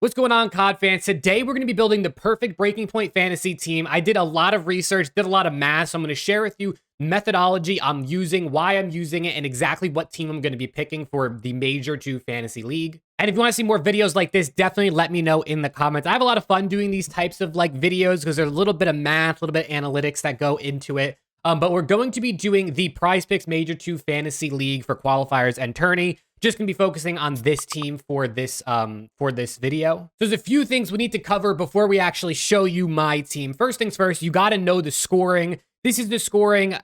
What's going on, COD fans? Today, we're going to be building the perfect Breaking Point fantasy team. I did a lot of research, did a lot of math, so I'm going to share with you methodology I'm using, why I'm using it, and exactly what team I'm going to be picking for the Major 2 Fantasy League. And if you want to see more videos like this, definitely let me know in the comments. I have a lot of fun doing these types of videos because there's a little bit of math, a little bit of analytics that go into it. But we're going to be doing the Prize Picks Major 2 Fantasy League for qualifiers and tourney. Just gonna be focusing on this team for this video. So there's a few things we need to cover before we actually show you my team. First things first, you got to know the scoring. This is the scoring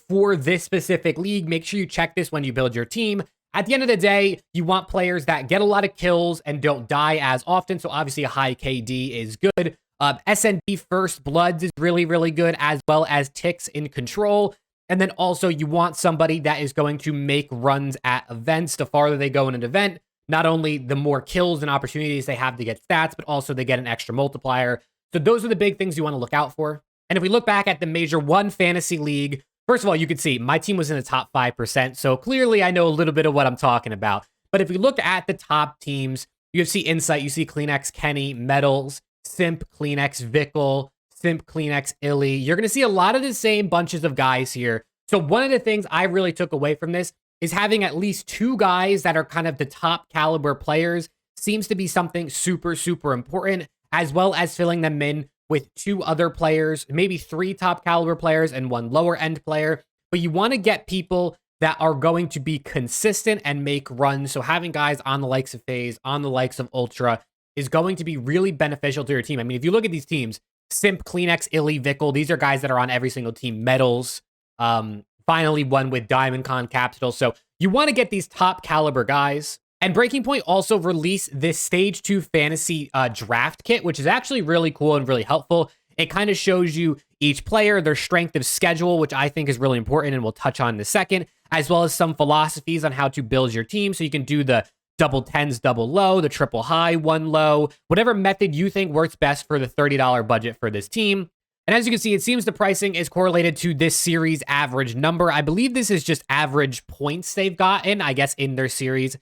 for this specific league. Make sure you check this when you build your team. At the end of the day, you want players that get a lot of kills and don't die as often. So obviously a high KD is good. SNP First Bloods is really, really good, as well as ticks in control. And then also you want somebody that is going to make runs at events. The farther they go in an event, not only the more kills and opportunities they have to get stats, but also they get an extra multiplier. So those are the big things you want to look out for. And if we look back at the Major 1 Fantasy League, first of all, you can see my team was in the top 5%. So clearly I know a little bit of what I'm talking about. But if we look at the top teams, you see Insight, you see Kleenex, Kenny, Metals, Simp, Kleenex, Vickle, Simp, Kleenex, Illy. You're going to see a lot of the same bunches of guys here. So one of the things I really took away from this is having at least 2 guys that are kind of the top caliber players seems to be something super, super important, as well as filling them in with 2 other players, maybe 3 top caliber players and 1 lower end player. But you want to get people that are going to be consistent and make runs. So having guys on the likes of FAZE, on the likes of Ultra is going to be really beneficial to your team. I mean, if you look at these teams, Simp, Kleenex, Illy, Vickle, these are guys that are on every single team. Metals, finally one with Diamond Con Capital. So you want to get these top caliber guys. And Breaking Point also released this Stage 2 Fantasy Draft Kit, which is actually really cool and really helpful. It kind of shows you each player, their strength of schedule, which I think is really important and we'll touch on in a second, as well as some philosophies on how to build your team. So you can do the double tens, double low, the triple high, 1 low, whatever method you think works best for the $30 budget for this team. And as you can see, it seems the pricing is correlated to this series average number. I believe this is just average points they've gotten, I guess, in their series.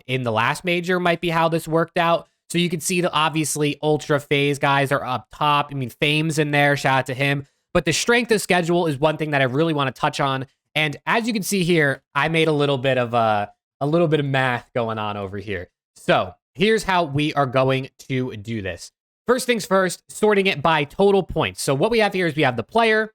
In the last major might be how this worked out. So you can see that obviously Ultra FaZe guys are up top. I mean, Fame's in there, shout out to him. But the strength of schedule is one thing that I really want to touch on. And as you can see here, I made a little bit of math going on over here. So here's how we are going to do this. First things first, sorting it by total points. So what we have here is we have the player,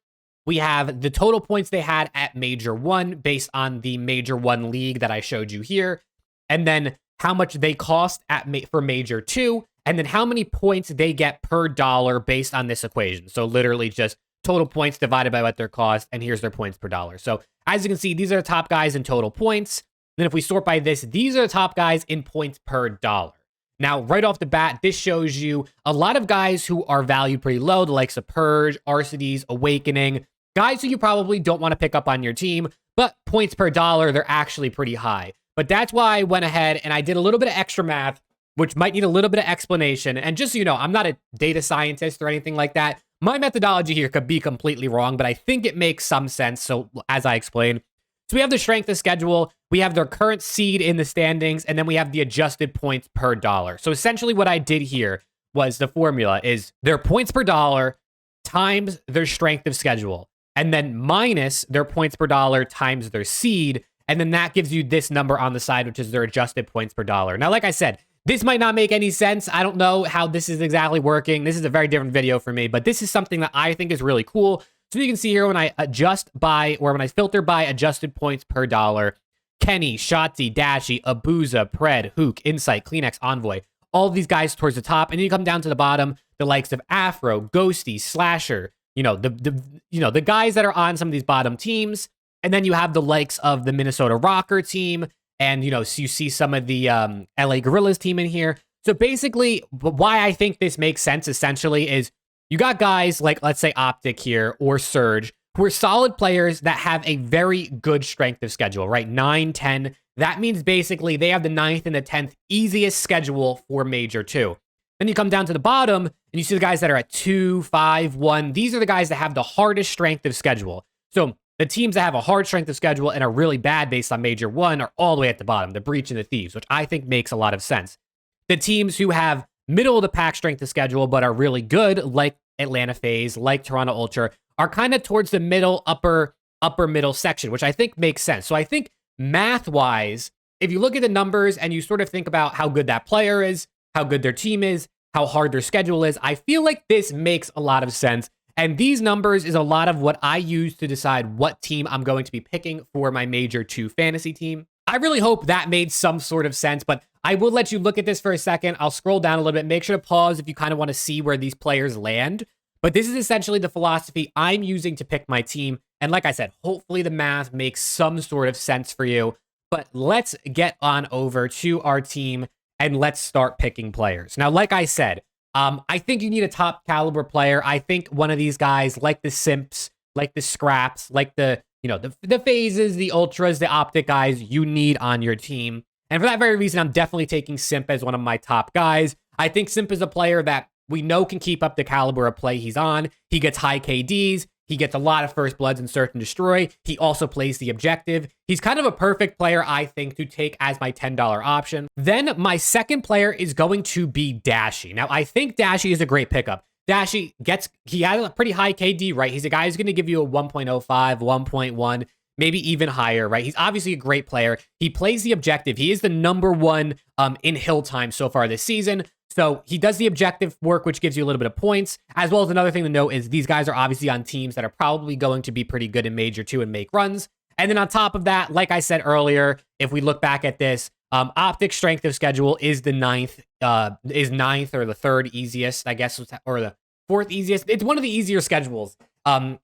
we have the total points they had at Major 1 based on the Major 1 league that I showed you here, and then how much they cost for Major 2, and then how many points they get per dollar based on this equation. So literally just total points divided by what their cost, and here's their points per dollar. So as you can see, these are the top guys in total points. Then if we sort by this, these are the top guys in points per dollar. Now, right off the bat, this shows you a lot of guys who are valued pretty low, the likes of Purge, Arcides, Awakening, guys who you probably don't want to pick up on your team, but points per dollar, they're actually pretty high. But that's why I went ahead and I did a little bit of extra math, which might need a little bit of explanation. And just so you know, I'm not a data scientist or anything like that. My methodology here could be completely wrong, but I think it makes some sense. So as I explained, so we have the strength of schedule, we have their current seed in the standings, and then we have the adjusted points per dollar. So essentially what I did here was the formula is their points per dollar times their strength of schedule, and then minus their points per dollar times their seed, and then that gives you this number on the side, which is their adjusted points per dollar. Now, like I said, this might not make any sense. I don't know how this is exactly working. This is a very different video for me, but this is something that I think is really cool. So you can see here when I filter by adjusted points per dollar, Kenny, Shotzi, Dashy, Abuza, Pred, Hook, Insight, Kleenex, Envoy, all of these guys towards the top, and then you come down to the bottom, the likes of Afro, Ghosty, Slasher, the guys that are on some of these bottom teams, and then you have the likes of the Minnesota Rocker team, and so you see some of the LA Gorillas team in here. So basically, why I think this makes sense essentially is you got guys like, let's say, OPTIC here or Surge, who are solid players that have a very good strength of schedule, right? 9, 10. That means basically they have the 9th and the 10th easiest schedule for Major 2. Then you come down to the bottom and you see the guys that are at 2, 5, 1. These are the guys that have the hardest strength of schedule. So the teams that have a hard strength of schedule and are really bad based on Major 1 are all the way at the bottom, the Breach and the Thieves, which I think makes a lot of sense. The teams who have middle of the pack strength of schedule, but are really good, like Atlanta FaZe, like Toronto Ultra, are kind of towards the middle, upper middle section, which I think makes sense. So I think math-wise, if you look at the numbers and you sort of think about how good that player is, how good their team is, how hard their schedule is, I feel like this makes a lot of sense. And these numbers is a lot of what I use to decide what team I'm going to be picking for my Major 2 fantasy team. I really hope that made some sort of sense, but I will let you look at this for a second. I'll scroll down a little bit. Make sure to pause if you kind of want to see where these players land. But this is essentially the philosophy I'm using to pick my team. And like I said, hopefully the math makes some sort of sense for you. But let's get on over to our team and let's start picking players. Now, like I said, I think you need a top caliber player. I think one of these guys, like the Simps, like the Scraps, like the Phases, the Ultras, the OPTIC guys, you need on your team. And for that very reason, I'm definitely taking Simp as one of my top guys. I think Simp is a player that we know can keep up the caliber of play he's on. He gets high KDs. He gets a lot of first bloods in Search and Destroy. He also plays the objective. He's kind of a perfect player, I think, to take as my $10 option. Then my second player is going to be Dashy. Now, I think Dashy is a great pickup. Dashy he has a pretty high KD, right? He's a guy who's going to give you a 1.05, 1.1, maybe even higher, right? He's obviously a great player. He plays the objective. He is the #1 in hill time so far this season. So he does the objective work, which gives you a little bit of points, as well as another thing to note is these guys are obviously on teams that are probably going to be pretty good in Major 2 and make runs. And then on top of that, like I said earlier, if we look back at this, OPTIC strength of schedule is the ninth or the third easiest, I guess, or the fourth easiest. It's one of the easier schedules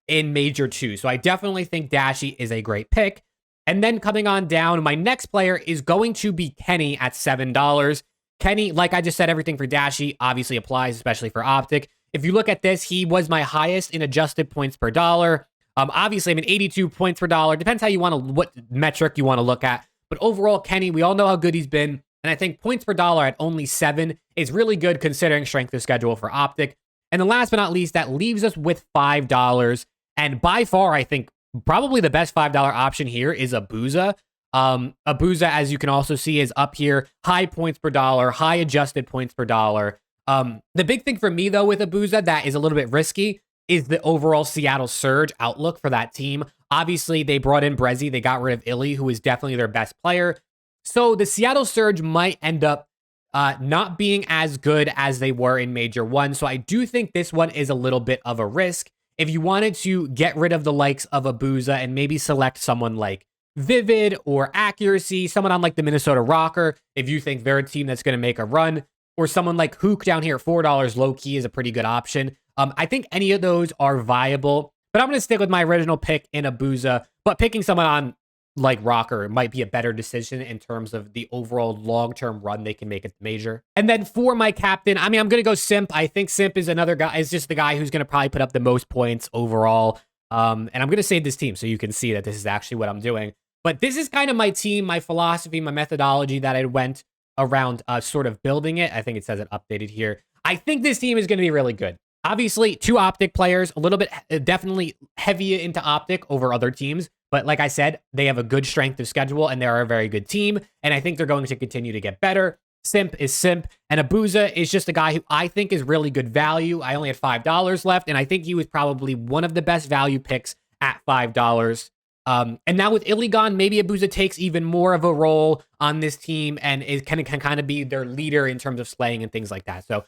in Major 2. So I definitely think Dashy is a great pick. And then coming on down, my next player is going to be Kenny at $7. Kenny, like I just said, everything for Dashy obviously applies, especially for OPTIC. If you look at this, he was my highest in adjusted points per dollar. Obviously, I'm at 82 points per dollar. Depends how you want to, what metric you want to look at. But overall, Kenny, we all know how good he's been. And I think points per dollar at only 7 is really good considering strength of schedule for OPTIC. And then last but not least, that leaves us with $5. And by far, I think probably the best $5 option here is Abuza. Abuza, as you can also see, is up here. High points per dollar, high adjusted points per dollar. The big thing for me, though, with Abuza that is a little bit risky is the overall Seattle Surge outlook for that team. Obviously, they brought in Brezzy. They got rid of Illy, who is definitely their best player. So the Seattle Surge might end up not being as good as they were in Major 1. So I do think this one is a little bit of a risk. If you wanted to get rid of the likes of Abuza and maybe select someone like Vivid or Accuracy, someone on like the Minnesota Rocker, if you think they're a team that's going to make a run, or someone like Hook down here at $4 low key is a pretty good option. I think any of those are viable, but I'm going to stick with my original pick in Abuza, but picking someone on like Rocker might be a better decision in terms of the overall long-term run they can make at the Major. And then for my captain, I mean, I'm going to go Simp. I think Simp is another guy, is just the guy who's going to probably put up the most points overall. And I'm going to save this team so you can see that this is actually what I'm doing. But this is kind of my team, my philosophy, my methodology that I went around sort of building it. I think it says it updated here. I think this team is going to be really good. Obviously, 2 OPTIC players, a little bit definitely heavier into OPTIC over other teams. But like I said, they have a good strength of schedule and they're a very good team. And I think they're going to continue to get better. Simp is Simp. And Abuza is just a guy who I think is really good value. I only had $5 left. And I think he was probably one of the best value picks at $5. And now with Illy gone, maybe Abuza takes even more of a role on this team and can kind of be their leader in terms of slaying and things like that. So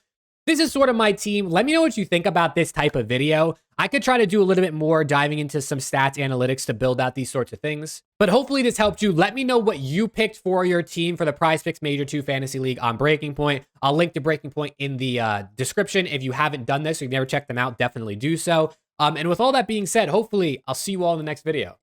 this is sort of my team. Let me know what you think about this type of video. I could try to do a little bit more diving into some stats analytics to build out these sorts of things. But hopefully this helped you. Let me know what you picked for your team for the PrizePicks Major 2 Fantasy League on Breaking Point. I'll link to Breaking Point in the description. If you haven't done this or you've never checked them out, definitely do so. And with all that being said, hopefully I'll see you all in the next video.